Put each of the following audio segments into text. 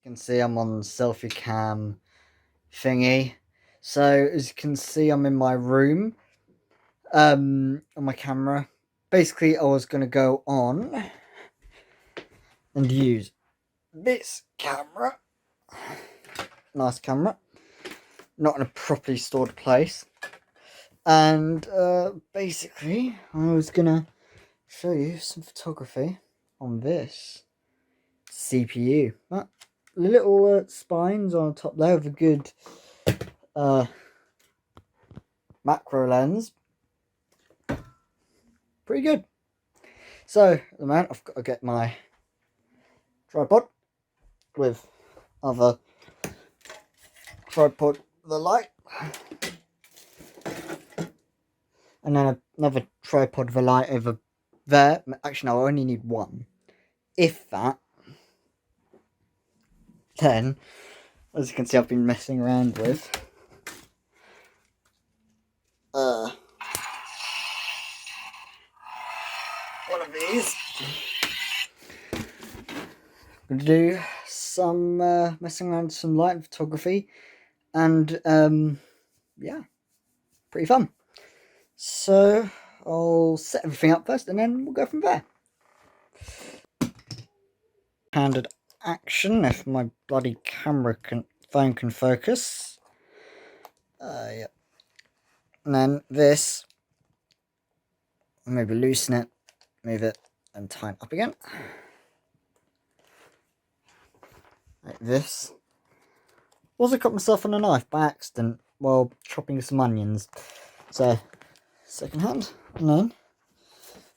You can see I'm on selfie cam thingy. So as you can see, I'm in my room on my camera. Basically, I was going to go on and use this camera. Nice camera. Not in a properly stored place. And basically, I was going to show you some photography on this CPU. That little spines on top there with a good macro lens. Pretty good. So at the moment I've got to get my tripod with other tripod with a light, and then another tripod with a light over there. Actually no, I only need one, if that. Then, as you can see, I've been messing around with one of these. I'm going to do some messing around with some light photography, and yeah, pretty fun. So I'll set everything up first and then we'll go from there. Handed action if my bloody phone can focus. Yeah. And then this, maybe loosen it, move it, and tighten up again. Like this. Also cut myself on a knife by accident while chopping some onions. So, second hand, and then,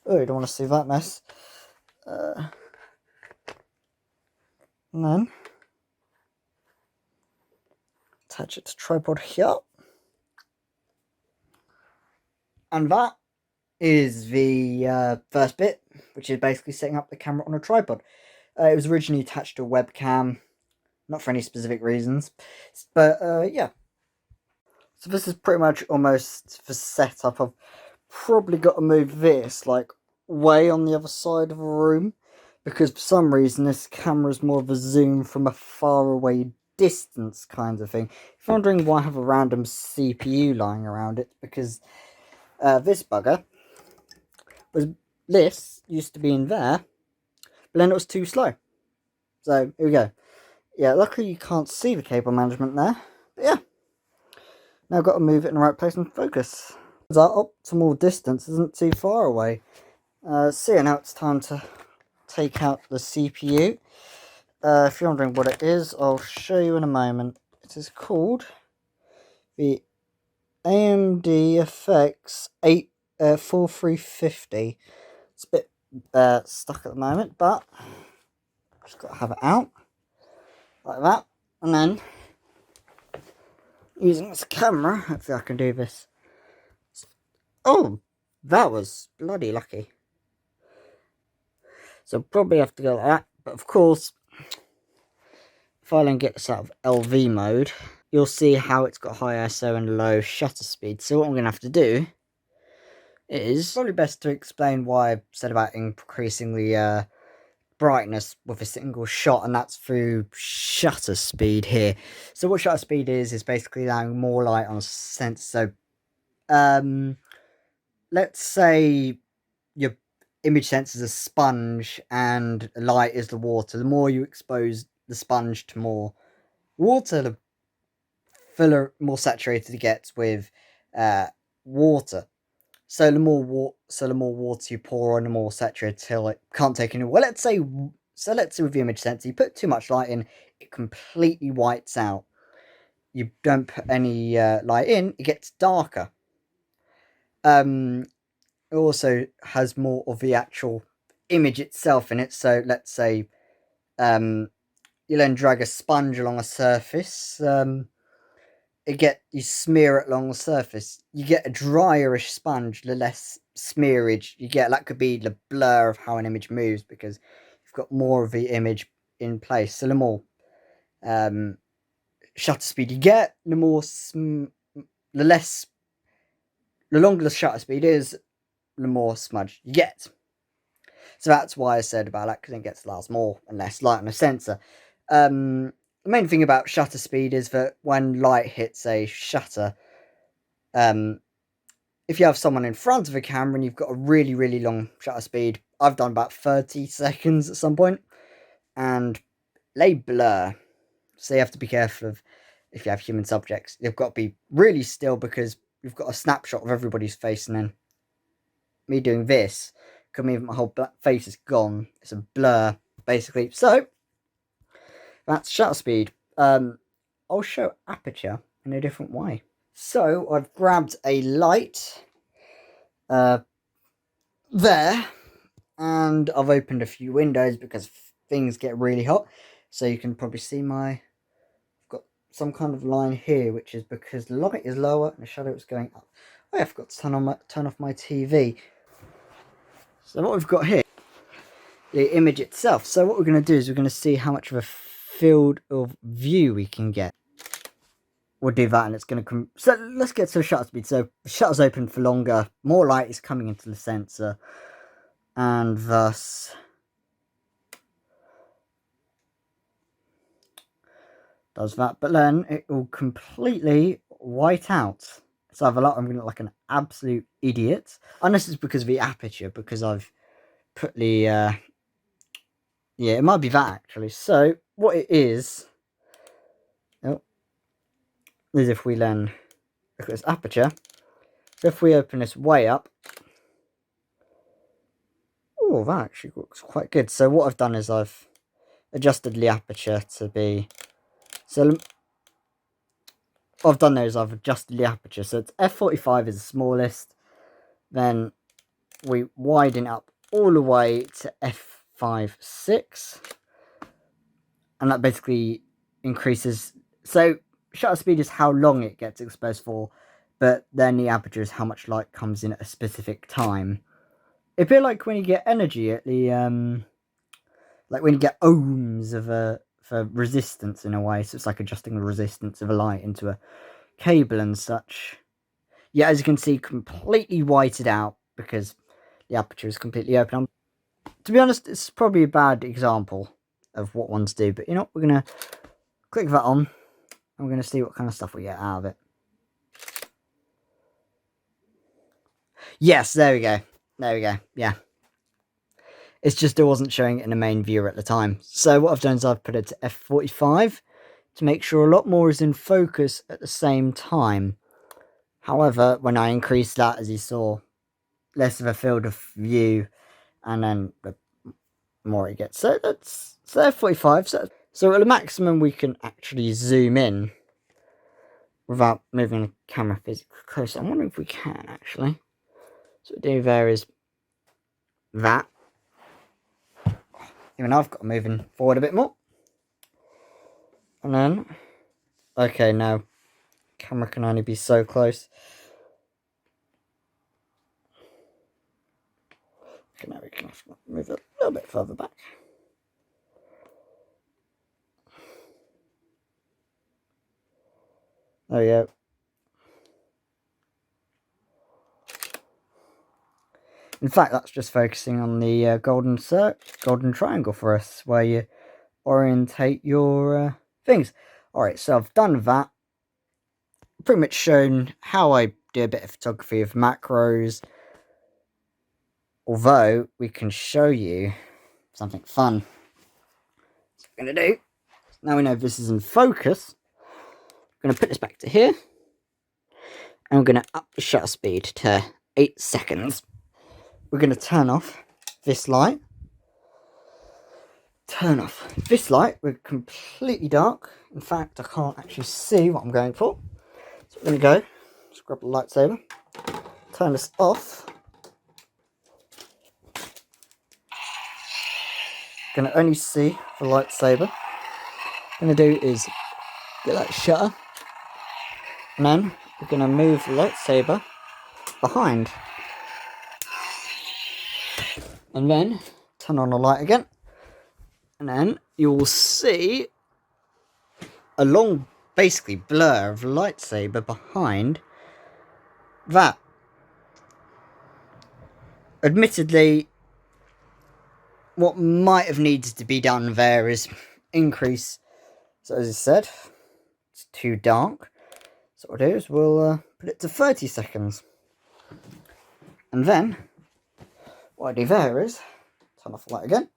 oh, you don't want to see that mess. And then, attach it to tripod here. And that is the first bit, which is basically setting up the camera on a tripod. It was originally attached to a webcam, not for any specific reasons, but yeah. So this is pretty much almost the setup. I've probably got to move this like way on the other side of the room, because for some reason this camera is more of a zoom from a far away distance kind of thing. If you're wondering why I have a random CPU lying around it, because this bugger this used to be in there, but then it was too slow. So here we go. Yeah, luckily you can't see the cable management there, but yeah. Now I've got to move it in the right place and focus. Our optimal distance isn't too far away. So yeah, now it's time to take out the CPU. If you're wondering what it is, I'll show you in a moment. It is called the AMD FX 4350. It's a bit stuck at the moment, but just got to have it out like that, and then using this camera, hopefully I can do this. Oh, that was bloody lucky. So probably have to go like that, but of course, if I then get this out of LV mode, you'll see how it's got high ISO and low shutter speed. So what I'm going to have to do is, probably best to explain why I said about increasing the brightness with a single shot, and that's through shutter speed here. So what shutter speed is basically allowing more light on a sensor. So let's say your image sensor is a sponge and light is the water. The more you expose the sponge to more water, the fuller, more saturated it gets with water. So the more water you pour on, the more saturated till it can't take any. Well, let's say with the image sensor, you put too much light in, it completely whites out. You don't put any light in, it gets darker. It also has more of the actual image itself in it. So let's say you then drag a sponge along a surface. You smear it along the surface. You get a drierish sponge, the less smearage you get. That could be the blur of how an image moves, because you've got more of the image in place. So the more shutter speed you get, the longer the shutter speed is, the more smudge you get. So that's why I said about that, because it gets less more and less light on the sensor. the main thing about shutter speed is that when light hits a shutter, if you have someone in front of a camera and you've got a really, really long shutter speed, I've done about 30 seconds at some point, and they blur. So you have to be careful of, if you have human subjects, they've got to be really still, because you've got a snapshot of everybody's face, and then me doing this could mean my whole face is gone. It's a blur, basically. So that's shutter speed. I'll show aperture in a different way. So I've grabbed a light there, and I've opened a few windows because things get really hot. So you can probably see I've got some kind of line here, which is because the light is lower and the shadow is going up. Oh, I forgot to turn off my TV. So what we've got here, the image itself. So what we're going to do is we're going to see how much of a field of view we can get. We'll do that, and it's going to come. So let's get to the shutter speed. So the shutter's open for longer, more light is coming into the sensor, and thus does that. But then it will completely white out. So I'm going to look like an absolute idiot. Unless it's because of the aperture, because I've put the yeah, it might be that actually. So what it is if we then look at this aperture. So if we open this way up, oh, that actually looks quite good. So what I've done is I've adjusted the aperture to be, so what I've done there is I've adjusted the aperture. So it's f45 is the smallest, then we widen up all the way to f5.6, and that basically increases. So shutter speed is how long it gets exposed for, but then the aperture is how much light comes in at a specific time. It'd be like when you get energy at the like when you get ohms of for resistance in a way. So it's like adjusting the resistance of a light into a cable and such. Yeah, as you can see, completely whited out because the aperture is completely open. To be honest, it's probably a bad example of what ones do, but you know what, we're gonna click that on, and we're gonna see what kind of stuff we get out of it. Yes, there we go. There we go. Yeah. It's just it wasn't showing it in the main viewer at the time. So what I've done is I've put it to f45 to make sure a lot more is in focus at the same time. However, when I increase that, as you saw, less of a field of view, and then the more it gets. So that's f45. So at the maximum we can actually zoom in without moving the camera physically close. I'm wondering if we can actually. So what we do there is that. Even I've got moving forward a bit more. And then, okay, now camera can only be so close. Okay, now we can move it a little bit further back. There we go. In fact, that's just focusing on the golden triangle for us, where you orientate your things. Alright, so I've done that. Pretty much shown how I do a bit of photography of macros. Although, we can show you something fun. That's what we're going to do. Now we know this is in focus. I'm going to put this back to here. And we're going to up the shutter speed to 8 seconds. We're going to turn off this light. Turn off this light. We're completely dark. In fact, I can't actually see what I'm going for. So we're going to go. Just grab the lightsaber. Turn this off. Going to only see the lightsaber. What I'm going to do is get that shutter. And then we're going to move the lightsaber behind. And then turn on the light again. And then you will see a long, basically, blur of lightsaber behind that. Admittedly, what might have needed to be done there is increase So as I said, it's too dark. So what we'll do is we'll put it to 30 seconds. And then, what I do there is, turn off the light again.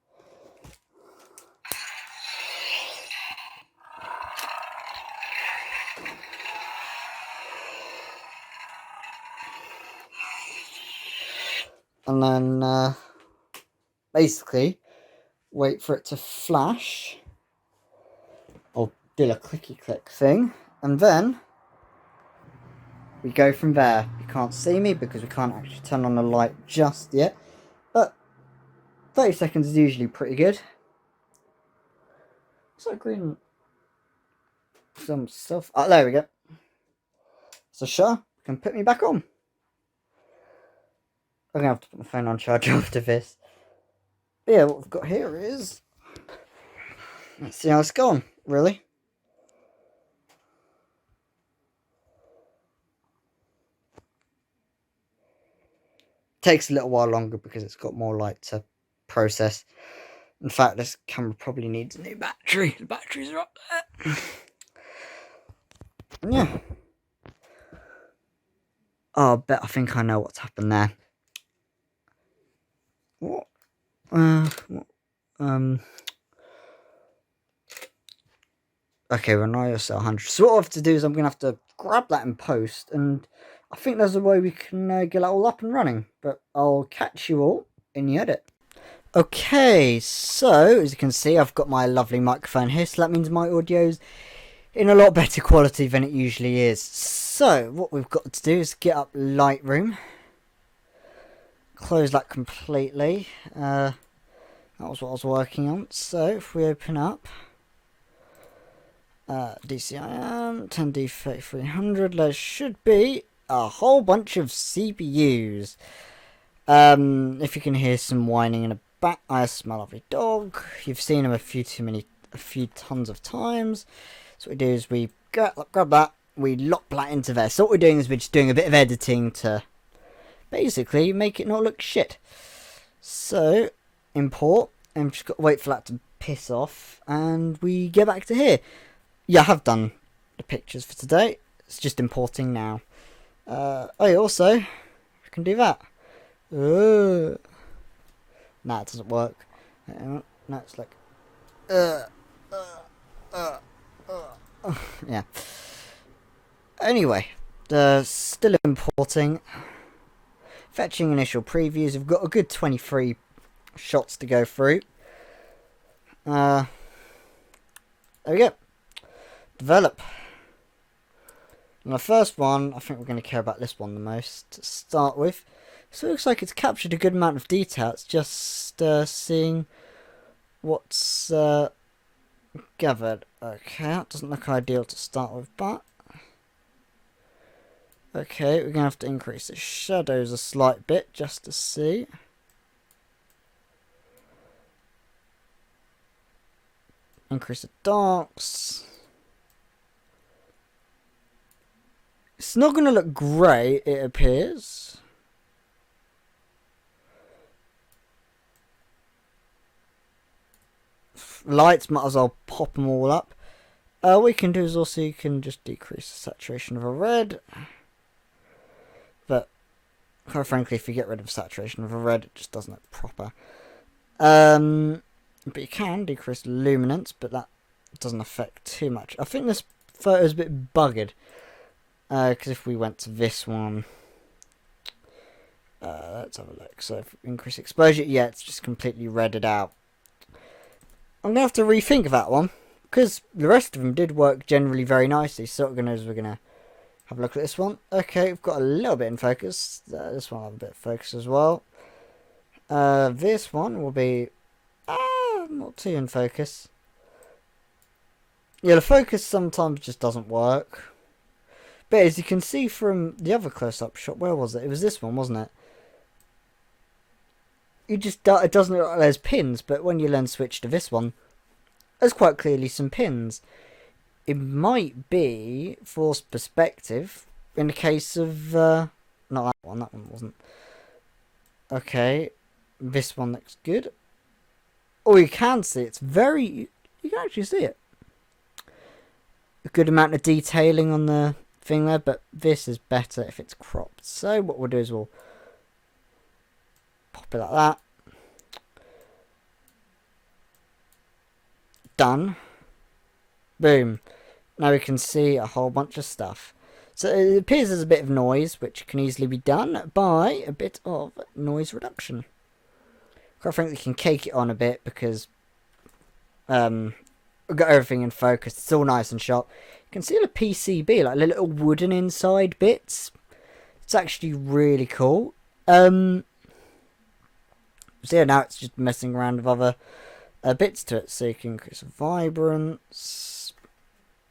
And then, basically, wait for it to flash. Or do a clicky click thing. And then, we go from there. You can't see me because we can't actually turn on the light just yet. But 30 seconds is usually pretty good. So green. Some stuff. Oh, there we go. So sure, can put me back on. I'm gonna have to put my phone on charge after this. But yeah, what we've got here is. Let's see how it's gone, really. Takes a little while longer because it's got more light to process. In fact, this camera probably needs a new battery. The batteries are up there. And yeah. Oh, I think I know what's happened there. What? Okay, we're now at 100. So what I have to do is I'm going to have to grab that in post, and I think there's a way we can get that all up and running. But I'll catch you all in the edit. Okay, so as you can see, I've got my lovely microphone here, so that means my audio's in a lot better quality than it usually is. So what we've got to do is get up Lightroom, close that completely. That was what I was working on. So if we open up DCIM 10D3300, there should be a whole bunch of CPUs. If you can hear some whining in the back, I smell a lovely dog. You've seen him a few tons of times. So what we do is we grab that, we lock that into there. So what we're doing is we're just doing a bit of editing to basically make it not look shit. So import, and we've just got to wait for that to piss off, and we get back to here. Yeah, I have done the pictures for today. It's just importing now. Oh, also, I can do that. Nah, it doesn't work. No, it's like, yeah. Anyway, still importing. Fetching initial previews. We've got a good 23 shots to go through. There we go. Develop. And the first one, I think we're going to care about this one the most to start with. So it looks like it's captured a good amount of detail. It's just seeing what's gathered. Okay, that doesn't look ideal to start with, but okay, we're going to have to increase the shadows a slight bit just to see. Increase the darks. It's not going to look great, it appears. Lights, might as well pop them all up. What you can do is also you can just decrease the saturation of a red. But quite frankly, if you get rid of saturation of a red, it just doesn't look proper. But you can decrease the luminance, but that doesn't affect too much. I think this photo is a bit buggered. Because if we went to this one, let's have a look. So if we increase exposure, yeah, it's just completely redded out. I'm going to have to rethink that one, because the rest of them did work generally very nicely. So what we're going to do is we're going to have a look at this one. Okay, we've got a little bit in focus. This one will have a bit of focus as well. This one will be not too in focus. Yeah, the focus sometimes just doesn't work. But as you can see from the other close-up shot, where was it? It was this one, wasn't it? It doesn't look like there's pins, but when you then switch to this one, there's quite clearly some pins. It might be forced perspective in the case of not that one wasn't. Okay, this one looks good. Oh, you can see it's very. You can actually see it. good amount of detailing on the thing there, but this is better if it's cropped. So what we'll do is we'll pop it like that. Done. Boom. Now we can see a whole bunch of stuff. So it appears there's a bit of noise, which can easily be done by a bit of noise reduction. Quite frankly, you can cake it on a bit because we've got everything in focus. It's all nice and sharp. You can see the PCB, like the little wooden inside bits. It's actually really cool. So yeah, now it's just messing around with other bits to it. So you can increase vibrance.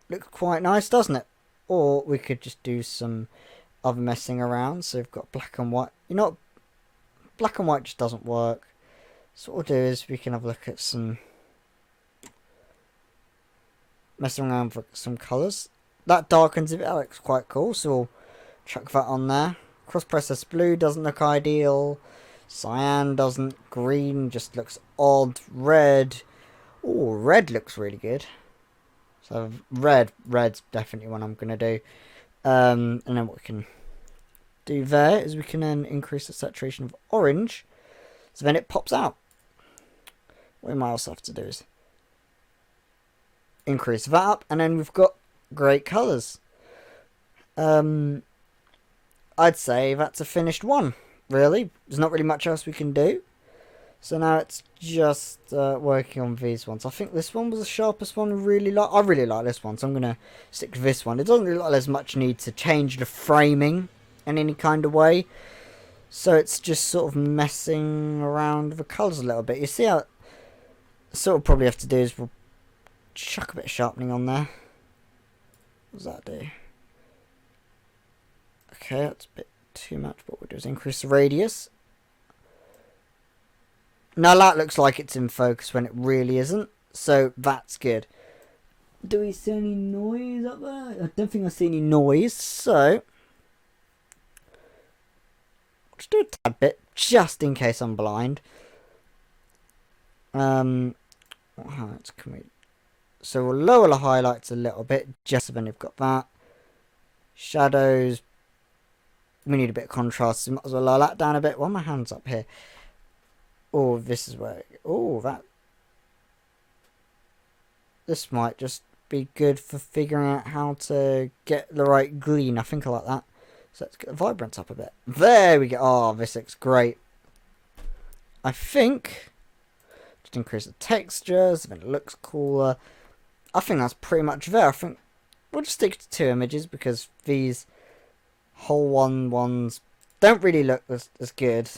Looks quite nice, doesn't it? Or we could just do some other messing around. So we've got black and white. You know, black and white just doesn't work. So what we'll do is we can have a look at some messing around with some colours. That darkens it. That looks quite cool. So we'll chuck that on there. Cross process blue doesn't look ideal. Cyan doesn't. Green just looks odd. Red. Oh, red looks really good. So red's definitely one I'm going to do. And then what we can do there is we can then increase the saturation of orange. So then it pops out. What we might also have to do is increase that up. And then we've got great colours. I'd say that's a finished one, really. There's not really much else we can do. So now it's just working on these ones. I think this one was the sharpest one. I really like this one, so I'm going to stick to this one. It doesn't really look like there's much need to change the framing in any kind of way. So it's just sort of messing around with the colours a little bit. You see how... So what we'll probably have to do is we'll chuck a bit of sharpening on there. What does that do? Okay, that's a bit too much. What we'll do is increase the radius. Now that looks like it's in focus when it really isn't, so that's good. Do we see any noise up there? I don't think I see any noise, so I'll just do a tad bit, just in case I'm blind. So we'll lower the highlights a little bit, just so then you've got that. Shadows, we need a bit of contrast, so might as well lower that down a bit. Why are my hands up here? Oh, this is where... Oh, that... This might just be good for figuring out how to get the right gleam. I think I like that. So let's get the vibrance up a bit. There we go. Oh, this looks great. I think... Just increase the textures, then it looks cooler. I think that's pretty much there. I think we'll just stick to 2 images because these whole ones don't really look as good.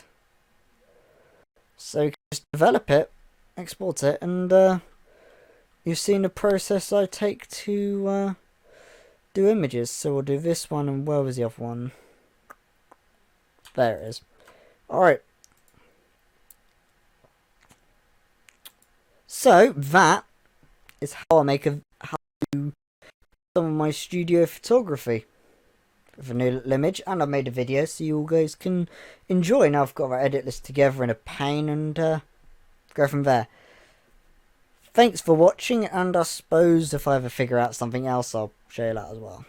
So you can just develop it, export it, and you've seen the process I take to do images. So we'll do this one, and where was the other one? There it is. Alright. So that is how I make how I do some of my studio photography with a new little image, and I've made a video so you all guys can enjoy. Now I've got to edit this together in a pane and go from there. Thanks for watching, and I suppose if I ever figure out something else I'll show you that as well.